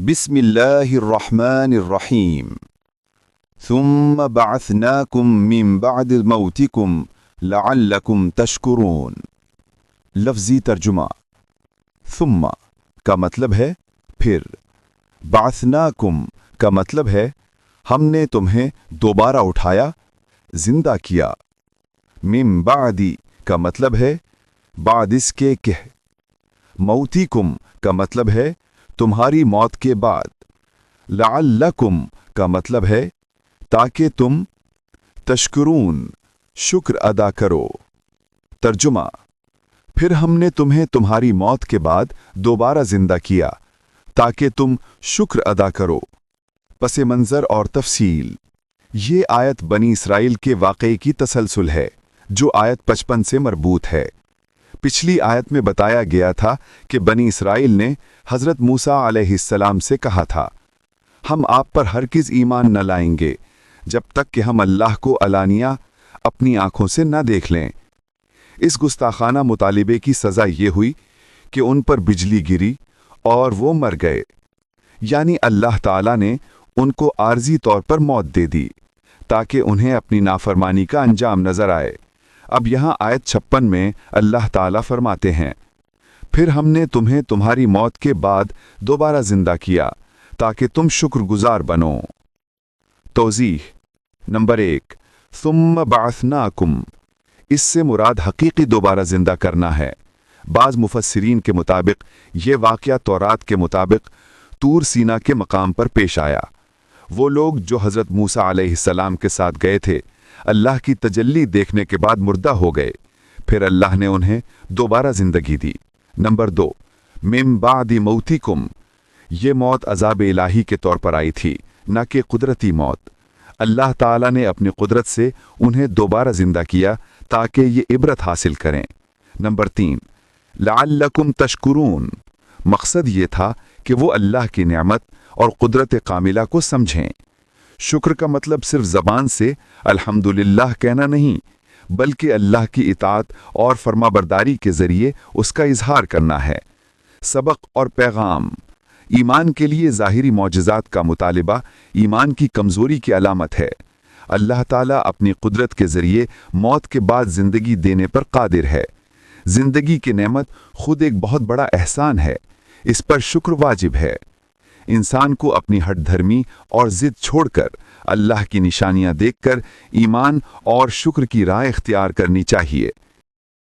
بسم الله الرحمن الرحيم ثم بعثناكم من بعد موتكم لعلكم تشکرون۔ لفظی ترجمہ۔ ثم کا مطلب ہے پھر، بعثناکم کا مطلب ہے ہم نے تمہیں دوبارہ اٹھایا، زندہ کیا۔ من بعدی کا مطلب ہے بعد اس کے کہ، موتکم کا مطلب ہے تمہاری موت کے بعد، لعلکم کا مطلب ہے تاکہ تم تشکرون شکر ادا کرو۔ ترجمہ۔ پھر ہم نے تمہیں تمہاری موت کے بعد دوبارہ زندہ کیا تاکہ تم شکر ادا کرو۔ پس منظر اور تفصیل۔ یہ آیت بنی اسرائیل کے واقعے کی تسلسل ہے جو آیت 55 سے مربوط ہے۔ پچھلی آیت میں بتایا گیا تھا کہ بنی اسرائیل نے حضرت موسیٰ علیہ السلام سے کہا تھا، ہم آپ پر ہرگز ایمان نہ لائیں گے جب تک کہ ہم اللہ کو علانیہ اپنی آنکھوں سے نہ دیکھ لیں۔ اس گستاخانہ مطالبے کی سزا یہ ہوئی کہ ان پر بجلی گری اور وہ مر گئے، یعنی اللہ تعالیٰ نے ان کو عارضی طور پر موت دے دی تاکہ انہیں اپنی نافرمانی کا انجام نظر آئے۔ اب یہاں آیت 56 میں اللہ تعالیٰ فرماتے ہیں، پھر ہم نے تمہیں تمہاری موت کے بعد دوبارہ زندہ کیا تاکہ تم شکر گزار بنو۔ توضیح۔ نمبر 1، ثم بعثناکم، اس سے مراد حقیقی دوبارہ زندہ کرنا ہے۔ بعض مفسرین کے مطابق یہ واقعہ تورات کے مطابق طور سینا کے مقام پر پیش آیا۔ وہ لوگ جو حضرت موسیٰ علیہ السلام کے ساتھ گئے تھے، اللہ کی تجلی دیکھنے کے بعد مردہ ہو گئے، پھر اللہ نے انہیں دوبارہ زندگی دی۔ نمبر 2، من بعد موتکم، یہ موت عذاب الہی کے طور پر آئی تھی، نہ کہ قدرتی موت۔ اللہ تعالیٰ نے اپنی قدرت سے انہیں دوبارہ زندہ کیا تاکہ یہ عبرت حاصل کریں۔ نمبر 3، لعلکم تشکرون، مقصد یہ تھا کہ وہ اللہ کی نعمت اور قدرت کاملہ کو سمجھیں۔ شکر کا مطلب صرف زبان سے الحمدللہ کہنا نہیں، بلکہ اللہ کی اطاعت اور فرمانبرداری کے ذریعے اس کا اظہار کرنا ہے۔ سبق اور پیغام۔ ایمان کے لیے ظاہری معجزات کا مطالبہ ایمان کی کمزوری کی علامت ہے۔ اللہ تعالیٰ اپنی قدرت کے ذریعے موت کے بعد زندگی دینے پر قادر ہے۔ زندگی کی نعمت خود ایک بہت بڑا احسان ہے، اس پر شکر واجب ہے۔ انسان کو اپنی ہٹ دھرمی اور ضد چھوڑ کر اللہ کی نشانیاں دیکھ کر ایمان اور شکر کی راہ اختیار کرنی چاہیے۔